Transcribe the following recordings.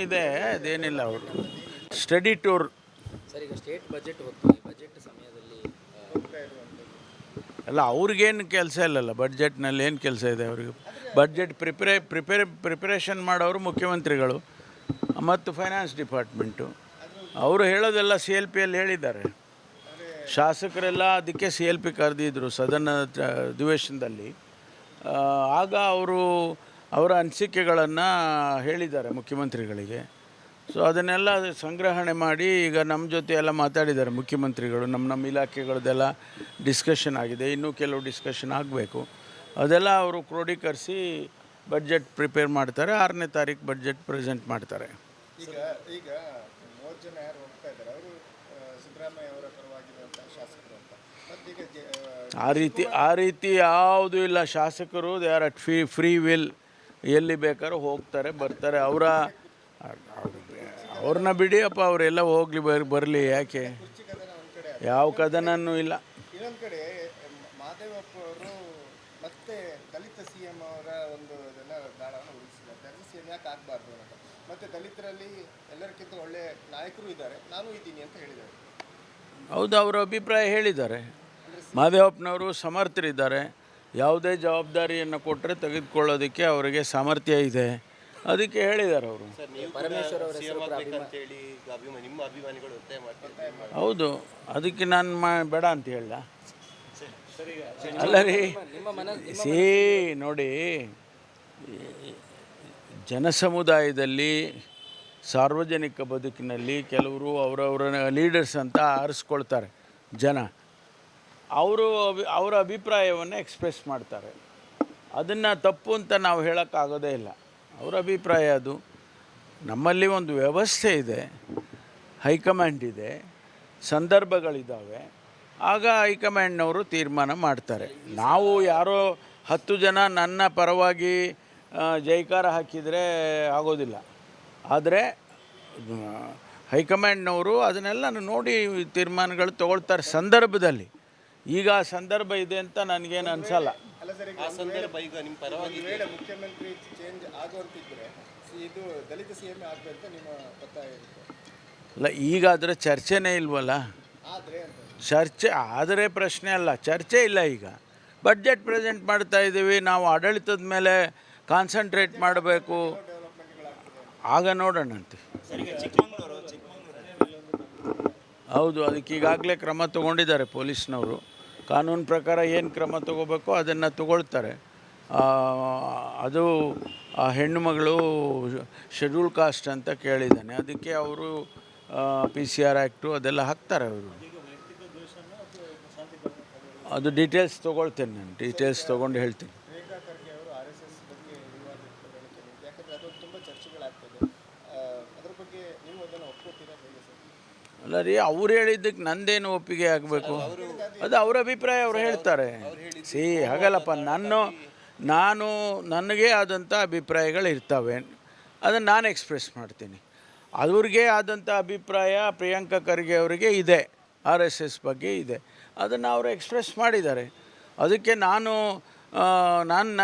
ಇದೆ, ಅದೇನಿಲ್ಲ. ಅವರು study tour. Sir, ಈಗ ಸ್ಟೇಟ್ ಬಜೆಟ್ ಹೋಗ್ತದೆ, ಬಜೆಟ್ ಸಮಯದಲ್ಲಿ ಅಲ್ಲ, ಅವ್ರಿಗೇನು ಕೆಲಸ ಇಲ್ಲಲ್ಲ, ಬಡ್ಜೆಟ್ನಲ್ಲಿ ಏನು ಕೆಲಸ ಇದೆ ಅವ್ರಿಗೆ? ಬಡ್ಜೆಟ್ ಪ್ರಿಪರೇಷನ್ ಮಾಡೋರು ಮುಖ್ಯಮಂತ್ರಿಗಳು ಮತ್ತು ಫೈನಾನ್ಸ್ ಡಿಪಾರ್ಟ್ಮೆಂಟು. ಅವರು ಹೇಳೋದೆಲ್ಲ CLPಯಲ್ಲಿ ಹೇಳಿದ್ದಾರೆ. ಶಾಸಕರೆಲ್ಲ ಅದಕ್ಕೆ CLP ಕರೆದಿದ್ದರು ಸದನ ಅಧಿವೇಶನದಲ್ಲಿ. ಆಗ ಅವರು ಅವರ ಅನಿಸಿಕೆಗಳನ್ನು ಹೇಳಿದ್ದಾರೆ ಮುಖ್ಯಮಂತ್ರಿಗಳಿಗೆ. ಸೊ ಅದನ್ನೆಲ್ಲ ಸಂಗ್ರಹಣೆ ಮಾಡಿ ಈಗ ನಮ್ಮ ಜೊತೆ ಎಲ್ಲ ಮಾತಾಡಿದ್ದಾರೆ ಮುಖ್ಯಮಂತ್ರಿಗಳು. ನಮ್ಮ ಇಲಾಖೆಗಳದ್ದೆಲ್ಲ ಡಿಸ್ಕಷನ್ ಆಗಿದೆ, ಇನ್ನೂ ಕೆಲವು ಡಿಸ್ಕಷನ್ ಆಗಬೇಕು. ಅದೆಲ್ಲ ಅವರು ಕ್ರೋಢೀಕರಿಸಿ ಬಡ್ಜೆಟ್ ಪ್ರಿಪೇರ್ ಮಾಡ್ತಾರೆ. 6ನೇ ತಾರೀಕು ಬಡ್ಜೆಟ್ ಪ್ರೆಸೆಂಟ್ ಮಾಡ್ತಾರೆ. ಈಗ 30 ಜನ ಯಾರು ಹೋಗ್ತಾ ಇದ್ದಾರೆ ಅವರು ಸಿದ್ದರಾಮಯ್ಯ ಅವರ ಪರವಾಗಿರುವಂಥ ಶಾಸಕರು ಅಂತ. ಮತ್ತೀಗ ಆ ರೀತಿ ಯಾವುದೂ ಇಲ್ಲ. ಶಾಸಕರು they are at free will, ಎಲ್ಲಿ ಬೇಕಾದ್ರೂ ಹೋಗ್ತಾರೆ ಬರ್ತಾರೆ. ಅವ್ರನ್ನ ಬಿಡಿಯಪ್ಪ, ಅವರೆಲ್ಲ ಹೋಗಲಿ ಬರಲಿ. ಯಾಕೆ? ಯಾವ ಕದನೂ ಇಲ್ಲ. ಇನ್ನೊಂದು ಕಡೆ ಮಹದೇವಪ್ಪ ಅವರು ಮತ್ತೆ ದಲಿತ CM ಅವರ ಒಂದು ಇದನ್ನು ದಾಳವನ್ನು ಉಳಿಸಿದ್ದಾರೆ. ದಲಿತ CM ಯಾಕೆ ಆಗಬಾರ್ದು ಅಂತ. ಮತ್ತು ದಲಿತರಲ್ಲಿ ಎಲ್ಲರಿಗಿಂತ ಒಳ್ಳೆ ನಾಯಕರು ಇದ್ದಾರೆ, ನಾನು ಇದ್ದೀನಿ ಅಂತ ಹೇಳಿದ್ದಾರೆ. ಹೌದು, ಅವರ ಅಭಿಪ್ರಾಯ ಹೇಳಿದ್ದಾರೆ. ಮಹದೇವಪ್ಪನವರು ಸಮರ್ಥರಿದ್ದಾರೆ. ಯಾವುದೇ ಜವಾಬ್ದಾರಿಯನ್ನು ಕೊಟ್ಟರೆ ತೆಗೆದುಕೊಳ್ಳೋದಕ್ಕೆ ಅವರಿಗೆ ಸಾಮರ್ಥ್ಯ ಇದೆ, ಅದಕ್ಕೆ ಹೇಳಿದ್ದಾರೆ ಅವರು. ಪರಮೇಶ್ವರ್ ಅವರ ಹೌದು, ಅದಕ್ಕೆ ನಾನು ಬೇಡ ಅಂತ ಹೇಳ. ಅಲ್ಲ ರೀ, ನೋಡಿ, ಜನಸಮುದಾಯದಲ್ಲಿ ಸಾರ್ವಜನಿಕ ಬದುಕಿನಲ್ಲಿ ಕೆಲವರು ಅವರವರ ಲೀಡರ್ಸ್ ಅಂತ ಆರಿಸ್ಕೊಳ್ತಾರೆ ಜನ. ಅವರ ಅಭಿಪ್ರಾಯವನ್ನು ಎಕ್ಸ್ಪ್ರೆಸ್ ಮಾಡ್ತಾರೆ. ಅದನ್ನು ತಪ್ಪು ಅಂತ ನಾವು ಹೇಳೋಕ್ಕಾಗೋದೇ ಇಲ್ಲ. ಅವರ ಅಭಿಪ್ರಾಯ ಅದು. ನಮ್ಮಲ್ಲಿ ಒಂದು ವ್ಯವಸ್ಥೆ ಇದೆ, ಹೈಕಮಾಂಡ್ ಇದೆ, ಸಂದರ್ಭಗಳಿದ್ದಾವೆ. ಆಗ ಹೈಕಮಾಂಡ್ನವರು ತೀರ್ಮಾನ ಮಾಡ್ತಾರೆ. ನಾವು ಯಾರೋ 10 ಜನ ನನ್ನ ಪರವಾಗಿ ಜೈಕಾರ ಹಾಕಿದರೆ ಆಗೋದಿಲ್ಲ. ಆದರೆ ಹೈಕಮಾಂಡ್ನವರು ಅದನ್ನೆಲ್ಲ ನೋಡಿ ತೀರ್ಮಾನಗಳು ತಗೊಳ್ತಾರೆ ಸಂದರ್ಭದಲ್ಲಿ. ಈಗ ಸಂದರ್ಭ ಇದೆ ಅಂತ ನನಗೇನು ಅನಿಸಲ್ಲ. ಅಲ್ಲ ಸರ್, ಈಗ ಸಂದರ್ಭ ಈಗ ನಿಮ್ಮ ಪರವಾಗಿ ವೇಳೆ ಮುಖ್ಯಮಂತ್ರಿ ಚೇಂಜ್ ಆಗುವಂತಿದ್ದರೆ ಇದು ದಲಿತ CM ಆಗಬೇಕು ನಿಮ್ಮ ಒತ್ತಾಯ ಇರುತ್ತೆ. ಅಲ್ಲ, ಈಗ ಅದರ ಚರ್ಚೆನೇ ಇಲ್ವಲ್ಲ. ಚರ್ಚೆ ಆದರೆ ಪ್ರಶ್ನೆ ಅಲ್ಲ, ಚರ್ಚೆ ಇಲ್ಲ. ಈಗ ಬಡ್ಜೆಟ್ ಪ್ರೆಸೆಂಟ್ ಮಾಡ್ತಾ ಇದ್ದೀವಿ, ನಾವು ಆಡಳಿತದ ಮೇಲೆ ಕಾನ್ಸಂಟ್ರೇಟ್ ಮಾಡಬೇಕು. ಆಗ ನೋಡೋಣಂತೆ. ಹೌದು, ಅದಕ್ಕೆ ಈಗಾಗಲೇ ಕ್ರಮ ತಗೊಂಡಿದ್ದಾರೆ ಪೊಲೀಸ್ನವರು. ಕಾನೂನು ಪ್ರಕಾರ ಏನು ಕ್ರಮ ತಗೋಬೇಕೋ ಅದನ್ನು ತಗೊಳ್ತಾರೆ. ಅದು ಆ ಹೆಣ್ಣು ಮಗಳು ಶೆಡ್ಯೂಲ್ ಕಾಸ್ಟ್ ಅಂತ ಕೇಳಿದ್ದಾನೆ, ಅದಕ್ಕೆ ಅವರು PCR ಆ್ಯಕ್ಟು ಅದೆಲ್ಲ ಹಾಕ್ತಾರೆ ಅವರು. ಅದು ಡೀಟೇಲ್ಸ್ ತೊಗೊಳ್ತೇನೆ, ನಾನು ಡೀಟೇಲ್ಸ್ ತೊಗೊಂಡು ಹೇಳ್ತೀನಿ. ಅಲ್ಲ ರೀ, ಅವ್ರು ಹೇಳಿದ್ದಕ್ಕೆ ನಂದೇನು ಒಪ್ಪಿಗೆ ಆಗಬೇಕು? ಅದು ಅವ್ರ ಅಭಿಪ್ರಾಯ, ಅವ್ರು ಹೇಳ್ತಾರೆ. ಹಾಗಲ್ಲಪ್ಪ, ನನಗೆ ಆದಂಥ ಅಭಿಪ್ರಾಯಗಳು ಇರ್ತವೆ, ಅದನ್ನು ನಾನು ಎಕ್ಸ್ಪ್ರೆಸ್ ಮಾಡ್ತೀನಿ. ಅವ್ರಿಗೆ ಆದಂಥ ಅಭಿಪ್ರಾಯ ಪ್ರಿಯಾಂಕಾ ಖರ್ಗೆ ಅವರಿಗೆ ಇದೆ, RSS ಬಗ್ಗೆ ಇದೆ, ಅದನ್ನು ಅವರು ಎಕ್ಸ್ಪ್ರೆಸ್ ಮಾಡಿದ್ದಾರೆ. ಅದಕ್ಕೆ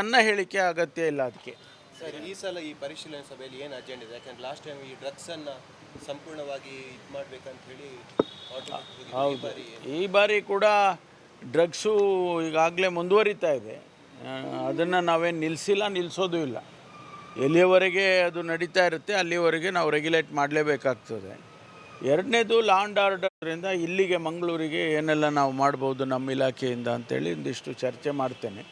ನನ್ನ ಹೇಳಿಕೆ ಅಗತ್ಯ ಇಲ್ಲ ಅದಕ್ಕೆ. ಸರ್, ಈ ಸಲ ಈ ಪರಿಶೀಲನೆ ಸಭೆಯಲ್ಲಿ ಏನು ಅಜೆಂಡ ಇದೆ? ಯಾಕಂದರೆ ಲಾಸ್ಟ್ ಟೈಮ್ ಈ ಡ್ರಗ್ಸನ್ನು ಸಂಪೂರ್ಣವಾಗಿ ಇದು ಮಾಡಬೇಕಂತ ಹೇಳಿ. ಹೌದು, ಈ ಬಾರಿ ಕೂಡ ಡ್ರಗ್ಸು ಈಗಾಗಲೇ ಮುಂದುವರಿತಾ ಇದೆ. ಅದನ್ನು ನಾವೇನು ನಿಲ್ಲಿಸೋದು ಇಲ್ಲ. ಎಲ್ಲಿಯವರೆಗೆ ಅದು ನಡೀತಾ ಇರುತ್ತೆ ಅಲ್ಲಿವರೆಗೆ ನಾವು ರೆಗ್ಯುಲೇಟ್ ಮಾಡಲೇಬೇಕಾಗ್ತದೆ. ಎರಡನೇದು ಲಾ ಆ್ಯಂಡ್ ಆರ್ಡರಿಂದ ಇಲ್ಲಿಗೆ ಮಂಗಳೂರಿಗೆ ಏನೆಲ್ಲ ನಾವು ಮಾಡ್ಬೋದು ನಮ್ಮ ಇಲಾಖೆಯಿಂದ ಅಂಥೇಳಿ ಒಂದಿಷ್ಟು ಚರ್ಚೆ ಮಾಡ್ತೇನೆ.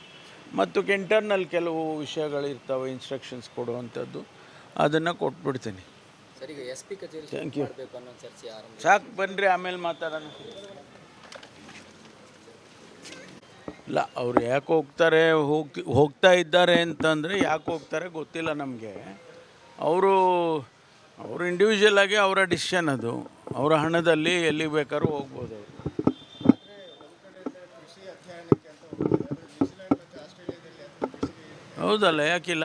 ಮತ್ತು ಇಂಟರ್ನಲ್ ಕೆಲವು ವಿಷಯಗಳಿರ್ತವೆ, ಇನ್ಸ್ಟ್ರಕ್ಷನ್ಸ್ ಕೊಡುವಂಥದ್ದು, ಅದನ್ನು ಕೊಟ್ಬಿಡ್ತೀನಿ. Thank you. ಸಾಕು, ಬನ್ನಿರಿ, ಆಮೇಲೆ ಮಾತಾಡೋಣ. ಇಲ್ಲ, ಅವ್ರು ಯಾಕೆ ಹೋಗ್ತಾ ಇದ್ದಾರೆ ಅಂತಂದರೆ ಯಾಕೆ ಹೋಗ್ತಾರೆ ಗೊತ್ತಿಲ್ಲ ನಮಗೆ. ಅವರು ಇಂಡಿವಿಜುವಲ್ ಆಗಿ ಅವರ ಡಿಸಿಷನ್, ಅದು ಅವರ ಹಣದಲ್ಲಿ ಎಲ್ಲಿ ಬೇಕಾದ್ರೂ ಹೋಗ್ಬೋದು ಅವರು. ಹೌದಲ್ಲ, ಯಾಕಿಲ್ಲ?